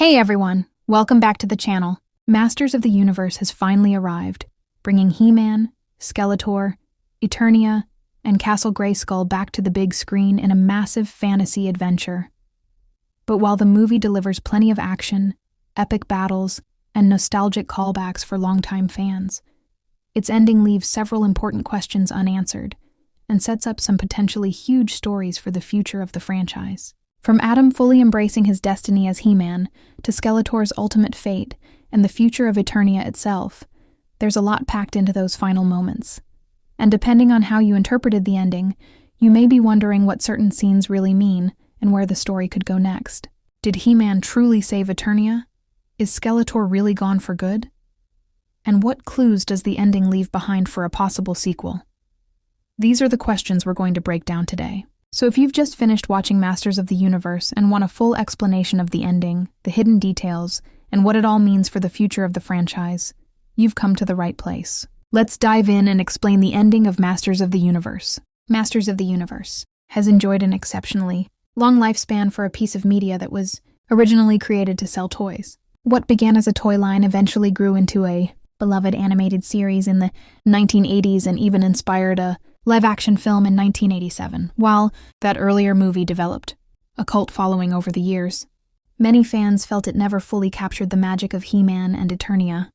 Hey everyone, welcome back to the channel. Masters of the Universe has finally arrived, bringing He-Man, Skeletor, Eternia, and Castle Grayskull back to the big screen in a massive fantasy adventure. But while the movie delivers plenty of action, epic battles, and nostalgic callbacks for longtime fans, its ending leaves several important questions unanswered and sets up some potentially huge stories for the future of the franchise. From Adam fully embracing his destiny as He-Man to Skeletor's ultimate fate and the future of Eternia itself, there's a lot packed into those final moments. And depending on how you interpreted the ending, you may be wondering what certain scenes really mean and where the story could go next. Did He-Man truly save Eternia? Is Skeletor really gone for good? And what clues does the ending leave behind for a possible sequel? These are the questions we're going to break down today. So if you've just finished watching Masters of the Universe and want a full explanation of the ending, the hidden details, and what it all means for the future of the franchise, you've come to the right place. Let's dive in and explain the ending of Masters of the Universe. Masters of the Universe has enjoyed an exceptionally long lifespan for a piece of media that was originally created to sell toys. What began as a toy line eventually grew into a beloved animated series in the 1980s and even inspired a live-action film in 1987. While that earlier movie developed a cult following over the years, many fans felt it never fully captured the magic of He-Man and Eternia.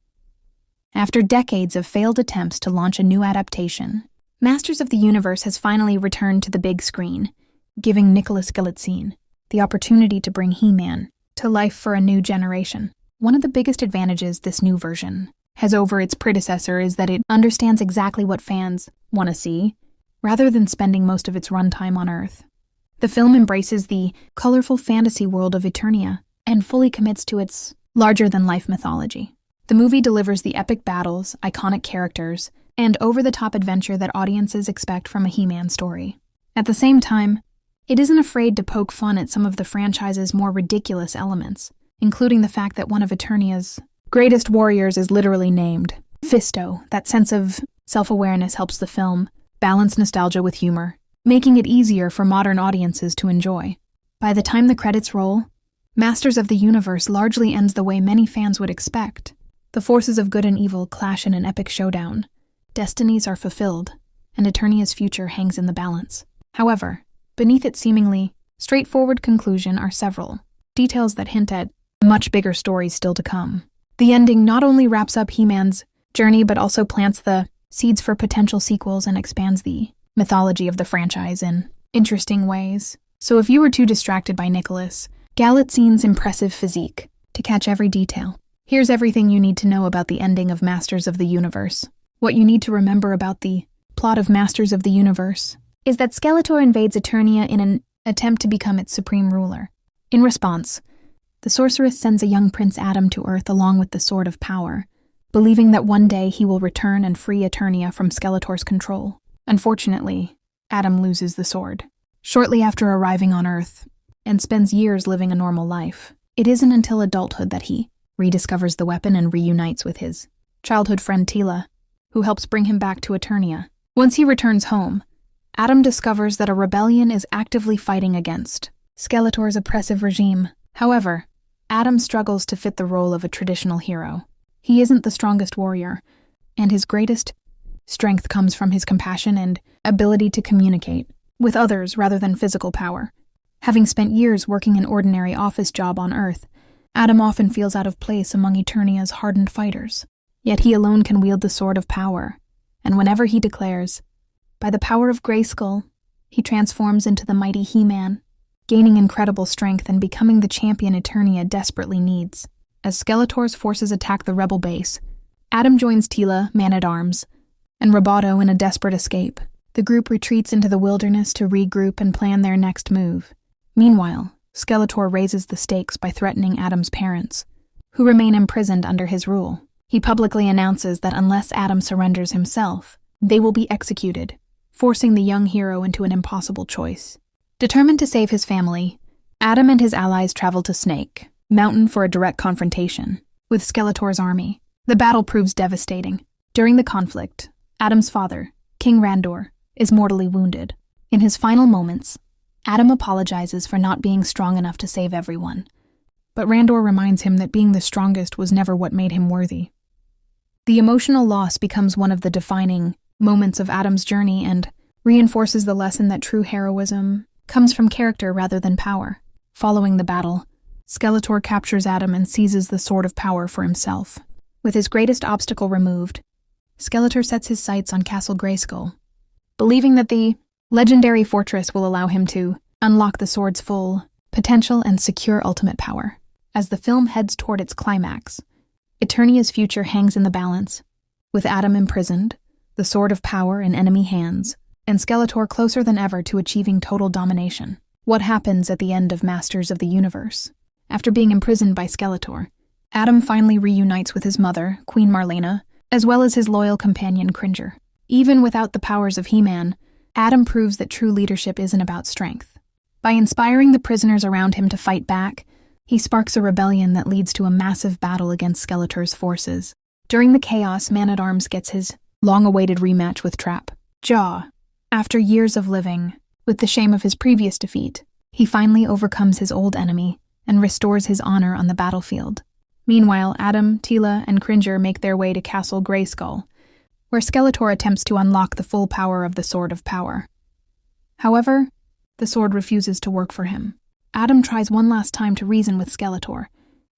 After decades of failed attempts to launch a new adaptation, Masters of the Universe has finally returned to the big screen, giving Nicholas Galitzine the opportunity to bring He-Man to life for a new generation. One of the biggest advantages this new version has over its predecessor is that it understands exactly what fans want to see, rather than spending most of its runtime on Earth. The film embraces the colorful fantasy world of Eternia and fully commits to its larger-than-life mythology. The movie delivers the epic battles, iconic characters, and over-the-top adventure that audiences expect from a He-Man story. At the same time, it isn't afraid to poke fun at some of the franchise's more ridiculous elements, including the fact that one of Eternia's greatest warriors is literally named Fisto. That sense of self-awareness helps the film balance nostalgia with humor, making it easier for modern audiences to enjoy. By the time the credits roll, Masters of the Universe largely ends the way many fans would expect. The forces of good and evil clash in an epic showdown. Destinies are fulfilled, and Eternia's future hangs in the balance. However, beneath its seemingly straightforward conclusion are several details that hint at much bigger stories still to come. The ending not only wraps up He-Man's journey but also plants the seeds for potential sequels and expands the mythology of the franchise in interesting ways. So if you were too distracted by Nicholas Galitzine's impressive physique to catch every detail, here's everything you need to know about the ending of Masters of the Universe. What you need to remember about the plot of Masters of the Universe is that Skeletor invades Eternia in an attempt to become its supreme ruler. In response, the sorceress sends a young Prince Adam to Earth along with the Sword of Power, believing that one day he will return and free Eternia from Skeletor's control. Unfortunately, Adam loses the sword shortly after arriving on Earth and spends years living a normal life. It isn't until adulthood that he rediscovers the weapon and reunites with his childhood friend Teela, who helps bring him back to Eternia. Once he returns home, Adam discovers that a rebellion is actively fighting against Skeletor's oppressive regime. However, Adam struggles to fit the role of a traditional hero. He isn't the strongest warrior, and his greatest strength comes from his compassion and ability to communicate with others rather than physical power. Having spent years working an ordinary office job on Earth, Adam often feels out of place among Eternia's hardened fighters. Yet he alone can wield the Sword of Power, and whenever he declares, "By the power of Grayskull," he transforms into the mighty He-Man, gaining incredible strength and becoming the champion Eternia desperately needs. As Skeletor's forces attack the rebel base, Adam joins Teela, Man-at-Arms, and Roboto in a desperate escape. The group retreats into the wilderness to regroup and plan their next move. Meanwhile, Skeletor raises the stakes by threatening Adam's parents, who remain imprisoned under his rule. He publicly announces that unless Adam surrenders himself, they will be executed, forcing the young hero into an impossible choice. Determined to save his family, Adam and his allies travel to Snake Mountain for a direct confrontation with Skeletor's army. The battle proves devastating. During the conflict, Adam's father, King Randor, is mortally wounded. In his final moments, Adam apologizes for not being strong enough to save everyone, but Randor reminds him that being the strongest was never what made him worthy. The emotional loss becomes one of the defining moments of Adam's journey and reinforces the lesson that true heroism comes from character rather than power. Following the battle, Skeletor captures Adam and seizes the Sword of Power for himself. With his greatest obstacle removed, Skeletor sets his sights on Castle Grayskull, believing that the legendary fortress will allow him to unlock the sword's full potential and secure ultimate power. As the film heads toward its climax, Eternia's future hangs in the balance, with Adam imprisoned, the Sword of Power in enemy hands, and Skeletor closer than ever to achieving total domination. What happens at the end of Masters of the Universe? After being imprisoned by Skeletor, Adam finally reunites with his mother, Queen Marlena, as well as his loyal companion Cringer. Even without the powers of He-Man, Adam proves that true leadership isn't about strength. By inspiring the prisoners around him to fight back, he sparks a rebellion that leads to a massive battle against Skeletor's forces. During the chaos, Man-at-Arms gets his long-awaited rematch with Trap Jaw. After years of living with the shame of his previous defeat, he finally overcomes his old enemy and restores his honor on the battlefield. Meanwhile, Adam, Teela, and Cringer make their way to Castle Grayskull, where Skeletor attempts to unlock the full power of the Sword of Power. However, the sword refuses to work for him. Adam tries one last time to reason with Skeletor,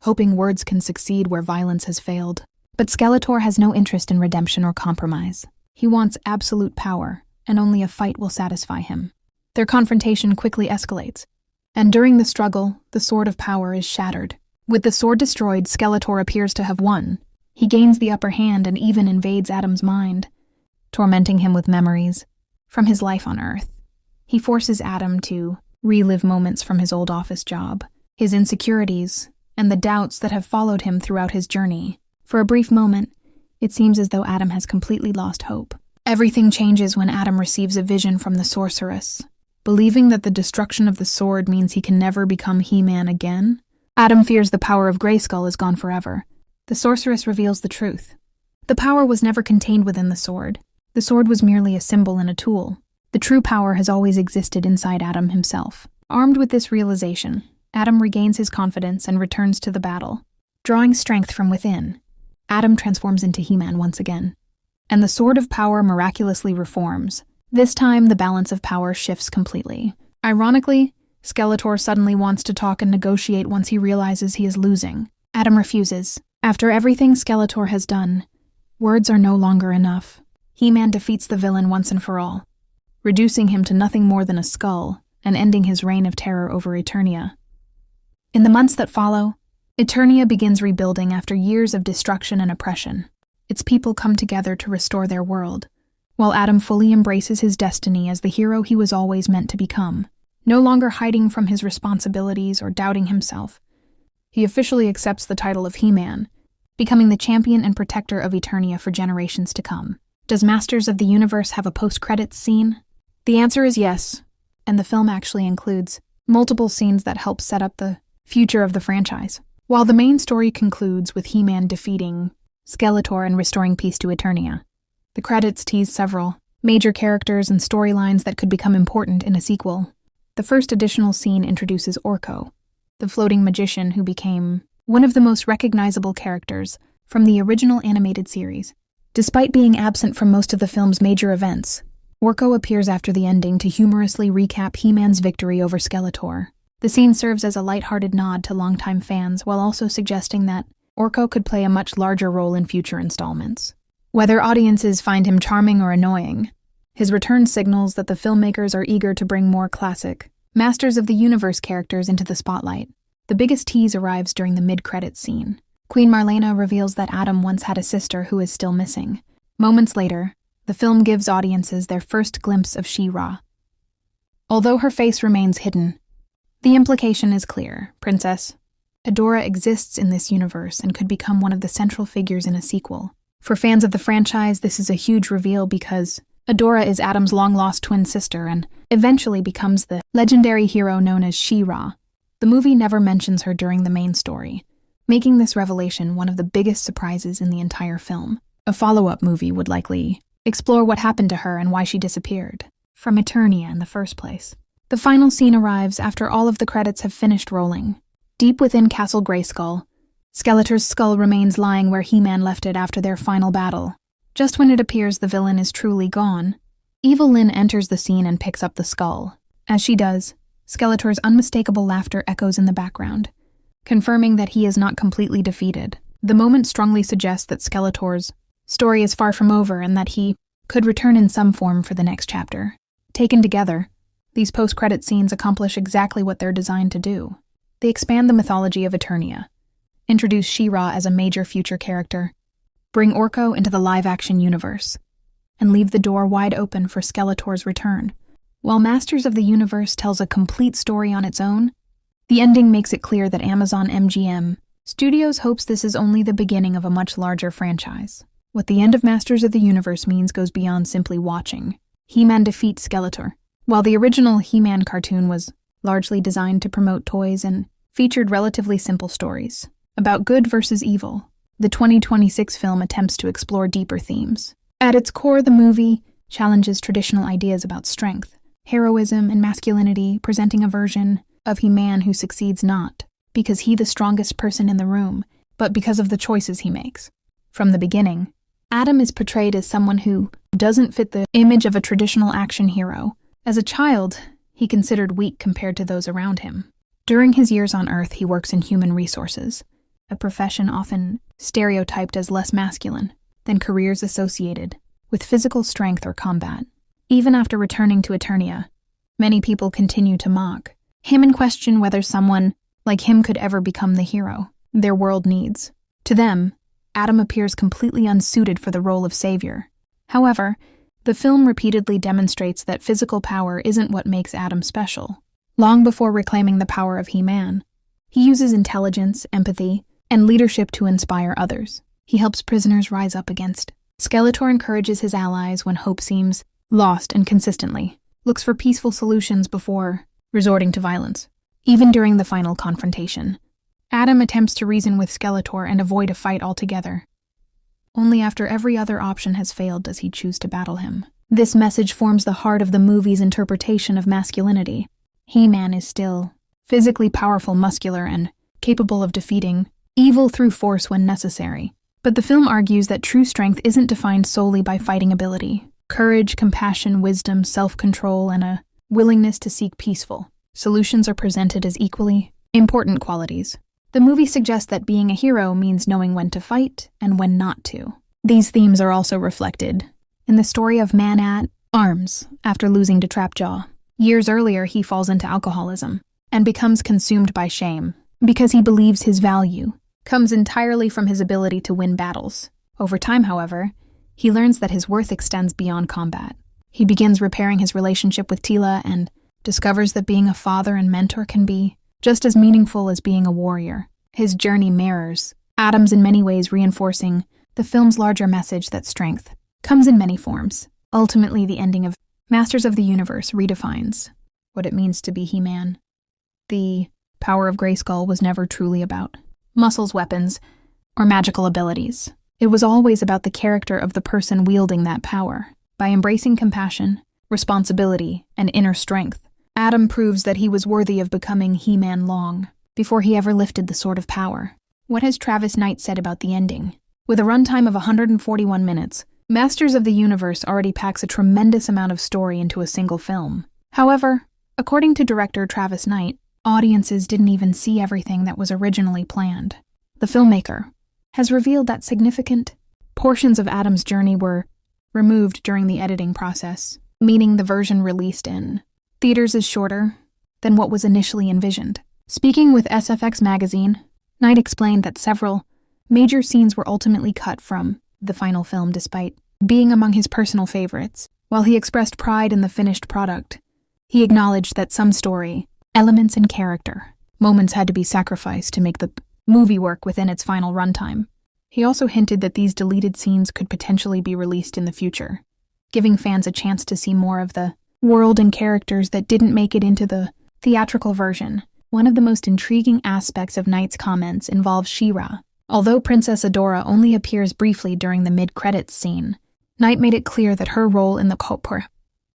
hoping words can succeed where violence has failed. But Skeletor has no interest in redemption or compromise. He wants absolute power, and only a fight will satisfy him. Their confrontation quickly escalates, and during the struggle, the Sword of Power is shattered. With the sword destroyed, Skeletor appears to have won. He gains the upper hand and even invades Adam's mind, tormenting him with memories from his life on Earth. He forces Adam to relive moments from his old office job, his insecurities, and the doubts that have followed him throughout his journey. For a brief moment, it seems as though Adam has completely lost hope. Everything changes when Adam receives a vision from the sorceress. Believing that the destruction of the sword means he can never become He-Man again, Adam fears the power of Grayskull is gone forever. The sorceress reveals the truth. The power was never contained within the sword. The sword was merely a symbol and a tool. The true power has always existed inside Adam himself. Armed with this realization, Adam regains his confidence and returns to the battle. Drawing strength from within, Adam transforms into He-Man once again, and the Sword of Power miraculously reforms. This time, the balance of power shifts completely. Ironically, Skeletor suddenly wants to talk and negotiate once he realizes he is losing. Adam refuses. After everything Skeletor has done, words are no longer enough. He-Man defeats the villain once and for all, reducing him to nothing more than a skull and ending his reign of terror over Eternia. In the months that follow, Eternia begins rebuilding after years of destruction and oppression. Its people come together to restore their world, while Adam fully embraces his destiny as the hero he was always meant to become. No longer hiding from his responsibilities or doubting himself, he officially accepts the title of He-Man, becoming the champion and protector of Eternia for generations to come. Does Masters of the Universe have a post-credits scene? The answer is yes, and the film actually includes multiple scenes that help set up the future of the franchise. While the main story concludes with He-Man defeating Skeletor and restoring peace to Eternia, the credits tease several major characters and storylines that could become important in a sequel. The first additional scene introduces Orko, the floating magician who became one of the most recognizable characters from the original animated series. Despite being absent from most of the film's major events, Orko appears after the ending to humorously recap He-Man's victory over Skeletor. The scene serves as a lighthearted nod to longtime fans while also suggesting that Orko could play a much larger role in future installments. Whether audiences find him charming or annoying, his return signals that the filmmakers are eager to bring more classic Masters of the Universe characters into the spotlight. The biggest tease arrives during the mid-credits scene. Queen Marlena reveals that Adam once had a sister who is still missing. Moments later, the film gives audiences their first glimpse of She-Ra. Although her face remains hidden, the implication is clear. Princess Adora exists in this universe and could become one of the central figures in a sequel. For fans of the franchise, this is a huge reveal because Adora is Adam's long-lost twin sister and eventually becomes the legendary hero known as She-Ra. The movie never mentions her during the main story, making this revelation one of the biggest surprises in the entire film. A follow-up movie would likely explore what happened to her and why she disappeared from Eternia in the first place. The final scene arrives after all of the credits have finished rolling. Deep within Castle Grayskull, Skeletor's skull remains lying where He-Man left it after their final battle. Just when it appears the villain is truly gone, Evil Lynn enters the scene and picks up the skull. As she does, Skeletor's unmistakable laughter echoes in the background, confirming that he is not completely defeated. The moment strongly suggests that Skeletor's story is far from over and that he could return in some form for the next chapter. Taken together, these post-credit scenes accomplish exactly what they're designed to do. They expand the mythology of Eternia, introduce She-Ra as a major future character, bring Orko into the live-action universe, and leave the door wide open for Skeletor's return. While Masters of the Universe tells a complete story on its own, the ending makes it clear that Amazon MGM Studios hopes this is only the beginning of a much larger franchise. What the end of Masters of the Universe means goes beyond simply watching. He-Man defeats Skeletor. While the original He-Man cartoon was largely designed to promote toys and featured relatively simple stories about good versus evil, the 2026 film attempts to explore deeper themes. At its core, the movie challenges traditional ideas about strength, heroism, and masculinity, presenting a version of He-Man who succeeds not because he's the strongest person in the room, but because of the choices he makes. From the beginning, Adam is portrayed as someone who doesn't fit the image of a traditional action hero. As a child, he considered weak compared to those around him. During his years on Earth, he works in human resources, a profession often stereotyped as less masculine than careers associated with physical strength or combat. Even after returning to Eternia, many people continue to mock him and question whether someone like him could ever become the hero their world needs. To them, Adam appears completely unsuited for the role of savior. However, the film repeatedly demonstrates that physical power isn't what makes Adam special. Long before reclaiming the power of He-Man, he uses intelligence, empathy, and leadership to inspire others. He helps prisoners rise up against. Skeletor encourages his allies when hope seems lost and consistently looks for peaceful solutions before resorting to violence. Even during the final confrontation, Adam attempts to reason with Skeletor and avoid a fight altogether. Only after every other option has failed does he choose to battle him. This message forms the heart of the movie's interpretation of masculinity. He-Man is still physically powerful, muscular, and capable of defeating evil through force when necessary. But the film argues that true strength isn't defined solely by fighting ability. Courage, compassion, wisdom, self-control, and a willingness to seek peaceful solutions are presented as equally important qualities. The movie suggests that being a hero means knowing when to fight and when not to. These themes are also reflected in the story of Man-at-Arms after losing to Trapjaw. Years earlier, he falls into alcoholism and becomes consumed by shame because he believes his value comes entirely from his ability to win battles. Over time, however, he learns that his worth extends beyond combat. He begins repairing his relationship with Teela and discovers that being a father and mentor can be just as meaningful as being a warrior. His journey mirrors Adam's in many ways, reinforcing the film's larger message that strength comes in many forms. Ultimately, the ending of Masters of the Universe redefines what it means to be He-Man. The Power of Grayskull was never truly about muscles, weapons, or magical abilities. It was always about the character of the person wielding that power. By embracing compassion, responsibility, and inner strength, Adam proves that he was worthy of becoming He-Man long before he ever lifted the Sword of Power. What has Travis Knight said about the ending? With a runtime of 141 minutes, Masters of the Universe already packs a tremendous amount of story into a single film. However, according to director Travis Knight, audiences didn't even see everything that was originally planned. The filmmaker has revealed that significant portions of Adam's journey were removed during the editing process, meaning the version released in theaters is shorter than what was initially envisioned. Speaking with SFX magazine, Knight explained that several major scenes were ultimately cut from the final film despite being among his personal favorites. While he expressed pride in the finished product, he acknowledged that some story, elements, and character moments had to be sacrificed to make the movie work within its final runtime. He also hinted that these deleted scenes could potentially be released in the future, giving fans a chance to see more of the world and characters that didn't make it into the theatrical version. One of the most intriguing aspects of Knight's comments involves She-Ra. Although Princess Adora only appears briefly during the mid-credits scene, Knight made it clear that her role in the Copper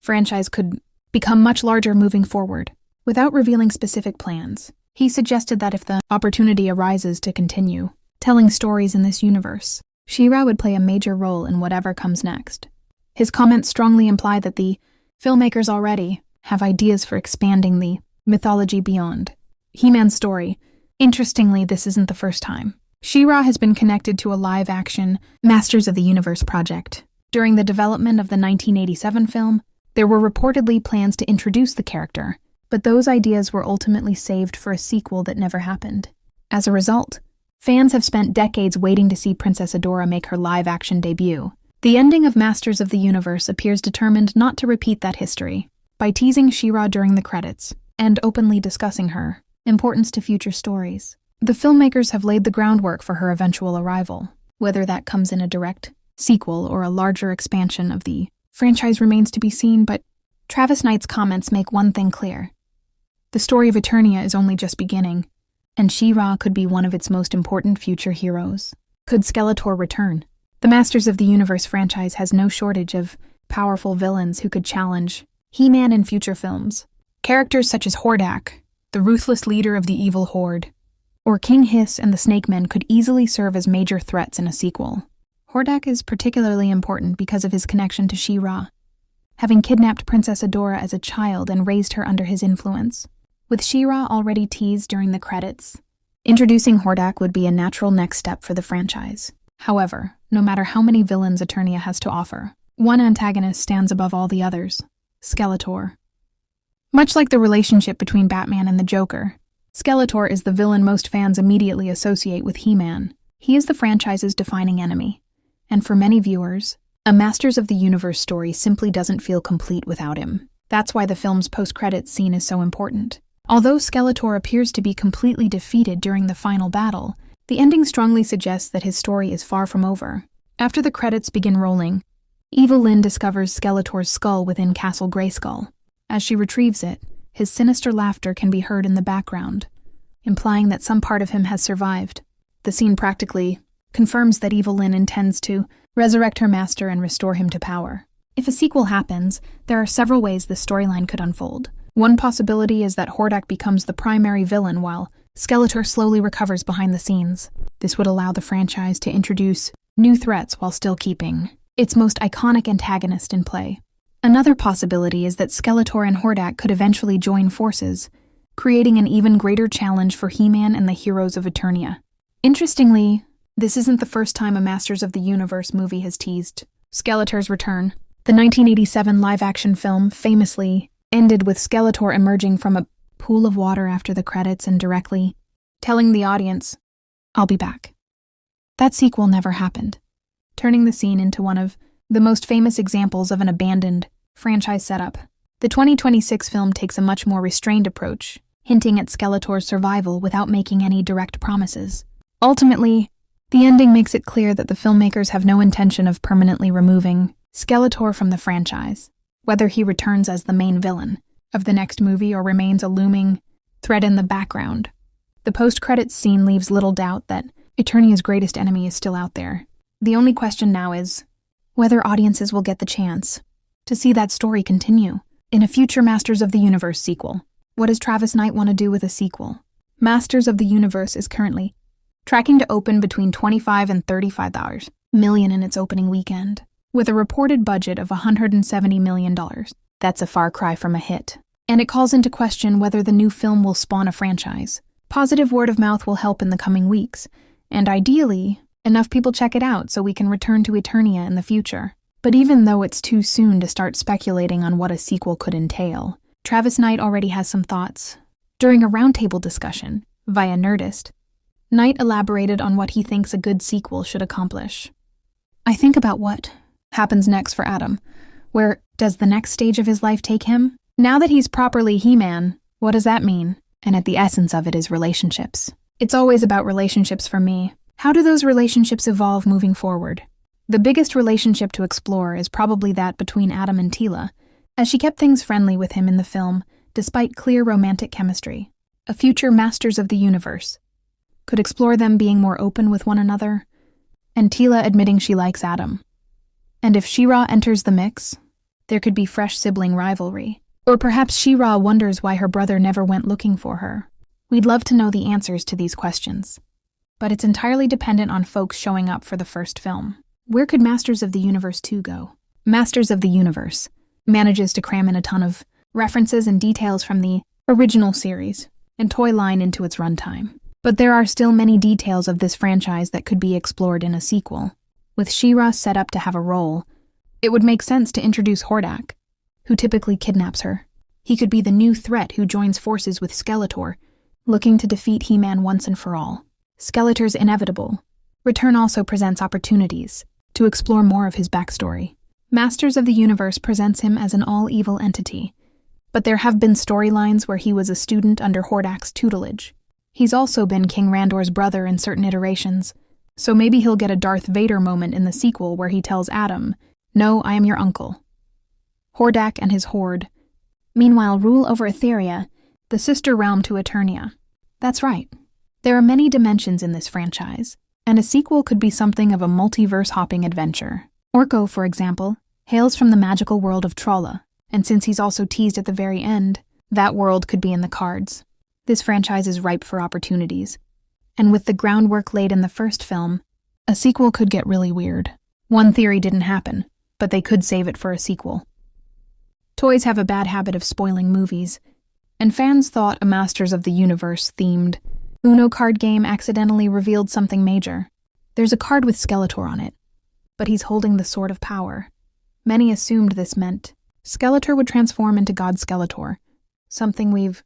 franchise could become much larger moving forward. Without revealing specific plans, He suggested that if the opportunity arises to continue telling stories in this universe, She-Ra would play a major role in whatever comes next. His comments strongly imply that the filmmakers already have ideas for expanding the mythology beyond He-Man's story. Interestingly, this isn't the first time. She-Ra has been connected to a live-action Masters of the Universe project. During the development of the 1987 film, there were reportedly plans to introduce the character, but those ideas were ultimately saved for a sequel that never happened. As a result, fans have spent decades waiting to see Princess Adora make her live-action debut. The ending of Masters of the Universe appears determined not to repeat that history, by teasing She-Ra during the credits and openly discussing her importance to future stories. The filmmakers have laid the groundwork for her eventual arrival. Whether that comes in a direct sequel or a larger expansion of the franchise remains to be seen, but Travis Knight's comments make one thing clear. The story of Eternia is only just beginning, and She-Ra could be one of its most important future heroes. Could Skeletor return? The Masters of the Universe franchise has no shortage of powerful villains who could challenge He-Man in future films. Characters such as Hordak, the ruthless leader of the evil horde, or King Hiss and the Snake Men could easily serve as major threats in a sequel. Hordak is particularly important because of his connection to She-Ra, having kidnapped Princess Adora as a child and raised her under his influence. With She-Ra already teased during the credits, introducing Hordak would be a natural next step for the franchise. However, no matter how many villains Eternia has to offer, one antagonist stands above all the others: Skeletor. Much like the relationship between Batman and the Joker, Skeletor is the villain most fans immediately associate with He-Man. He is the franchise's defining enemy, and for many viewers, a Masters of the Universe story simply doesn't feel complete without him. That's why the film's post-credits scene is so important. Although Skeletor appears to be completely defeated during the final battle, the ending strongly suggests that his story is far from over. After the credits begin rolling, Evil Lyn discovers Skeletor's skull within Castle Grayskull. As she retrieves it, his sinister laughter can be heard in the background, implying that some part of him has survived. The scene practically confirms that Evil Lyn intends to resurrect her master and restore him to power. If a sequel happens, there are several ways the storyline could unfold. One possibility is that Hordak becomes the primary villain while Skeletor slowly recovers behind the scenes. This would allow the franchise to introduce new threats while still keeping its most iconic antagonist in play. Another possibility is that Skeletor and Hordak could eventually join forces, creating an even greater challenge for He-Man and the heroes of Eternia. Interestingly, this isn't the first time a Masters of the Universe movie has teased Skeletor's return. The 1987 live-action film famously ended with Skeletor emerging from a pool of water after the credits and directly telling the audience, "I'll be back." That sequel never happened, turning the scene into one of the most famous examples of an abandoned franchise setup. The 2026 film takes a much more restrained approach, hinting at Skeletor's survival without making any direct promises. Ultimately, the ending makes it clear that the filmmakers have no intention of permanently removing Skeletor from the franchise, whether he returns as the main villain of the next movie or remains a looming threat in the background. The post-credits scene leaves little doubt that Eternia's greatest enemy is still out there. The only question now is whether audiences will get the chance to see that story continue in a future Masters of the Universe sequel. What does Travis Knight want to do with a sequel? Masters of the Universe is currently tracking to open between $25 and $35 million in its opening weekend, with a reported budget of $170 million. That's a far cry from a hit, and it calls into question whether the new film will spawn a franchise. Positive word of mouth will help in the coming weeks, and ideally, enough people check it out so we can return to Eternia in the future. But even though it's too soon to start speculating on what a sequel could entail, Travis Knight already has some thoughts. During a roundtable discussion via Nerdist, Knight elaborated on what he thinks a good sequel should accomplish. "I think about what happens next for Adam. Where does the next stage of his life take him? Now that he's properly He-Man, what does that mean? And at the essence of it is relationships. It's always about relationships for me. How do those relationships evolve moving forward? The biggest relationship to explore is probably that between Adam and Teela, as she kept things friendly with him in the film, despite clear romantic chemistry. A future Masters of the Universe could explore them being more open with one another, and Teela admitting she likes Adam. And if She-Ra enters the mix, there could be fresh sibling rivalry. Or perhaps She-Ra wonders why her brother never went looking for her. We'd love to know the answers to these questions, but it's entirely dependent on folks showing up for the first film. Where could Masters of the Universe 2 go? Masters of the Universe manages to cram in a ton of references and details from the original series and toy line into its runtime. But there are still many details of this franchise that could be explored in a sequel. With She-Ra set up to have a role, it would make sense to introduce Hordak, who typically kidnaps her. He could be the new threat who joins forces with Skeletor, looking to defeat He-Man once and for all. Skeletor's inevitable return also presents opportunities to explore more of his backstory. Masters of the Universe presents him as an all-evil entity, but there have been storylines where he was a student under Hordak's tutelage. He's also been King Randor's brother in certain iterations, so maybe he'll get a Darth Vader moment in the sequel where he tells Adam, "No, I am your uncle." Hordak and his horde, meanwhile, rule over Etheria, the sister realm to Eternia. That's right. There are many dimensions in this franchise, and a sequel could be something of a multiverse-hopping adventure. Orko, for example, hails from the magical world of Trolla, and since he's also teased at the very end, that world could be in the cards. This franchise is ripe for opportunities, and with the groundwork laid in the first film, a sequel could get really weird. One theory didn't happen, but they could save it for a sequel. Toys have a bad habit of spoiling movies, and fans thought a Masters of the Universe-themed Uno card game accidentally revealed something major. There's a card with Skeletor on it, but he's holding the Sword of Power. Many assumed this meant Skeletor would transform into God Skeletor, something we've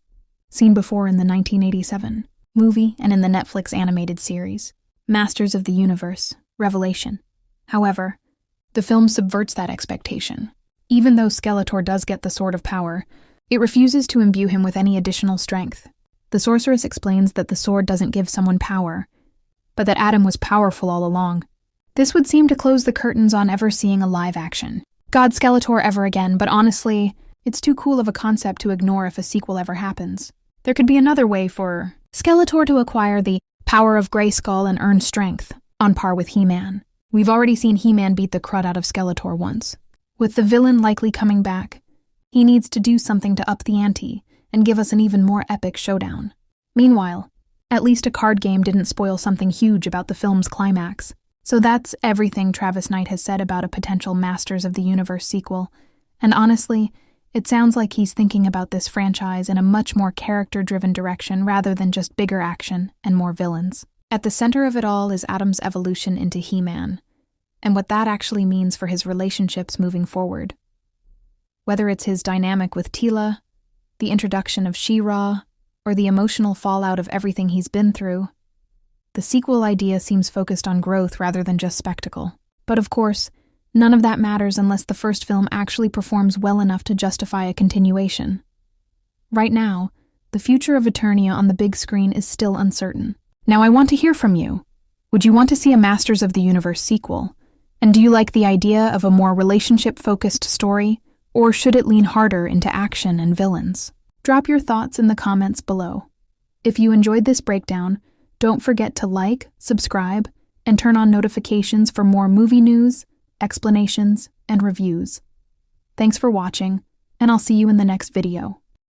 seen before in the 1987 movie and in the Netflix animated series, Masters of the Universe, Revelation. However, the film subverts that expectation. Even though Skeletor does get the Sword of Power, it refuses to imbue him with any additional strength. The sorceress explains that the sword doesn't give someone power, but that Adam was powerful all along. This would seem to close the curtains on ever seeing a live-action God Skeletor ever again, but honestly, it's too cool of a concept to ignore if a sequel ever happens. There could be another way for Skeletor to acquire the Power of Grayskull and earn strength, on par with He-Man. We've already seen He-Man beat the crud out of Skeletor once. With the villain likely coming back, he needs to do something to up the ante and give us an even more epic showdown. Meanwhile, at least a card game didn't spoil something huge about the film's climax. So that's everything Travis Knight has said about a potential Masters of the Universe sequel, and honestly, it sounds like he's thinking about this franchise in a much more character-driven direction rather than just bigger action and more villains. At the center of it all is Adam's evolution into He-Man, and what that actually means for his relationships moving forward. Whether it's his dynamic with Teela, the introduction of She-Ra, or the emotional fallout of everything he's been through, the sequel idea seems focused on growth rather than just spectacle. But of course, none of that matters unless the first film actually performs well enough to justify a continuation. Right now, the future of Eternia on the big screen is still uncertain. Now I want to hear from you. Would you want to see a Masters of the Universe sequel? And do you like the idea of a more relationship-focused story, or should it lean harder into action and villains? Drop your thoughts in the comments below. If you enjoyed this breakdown, don't forget to like, subscribe, and turn on notifications for more movie news, explanations, and reviews. Thanks for watching, and I'll see you in the next video.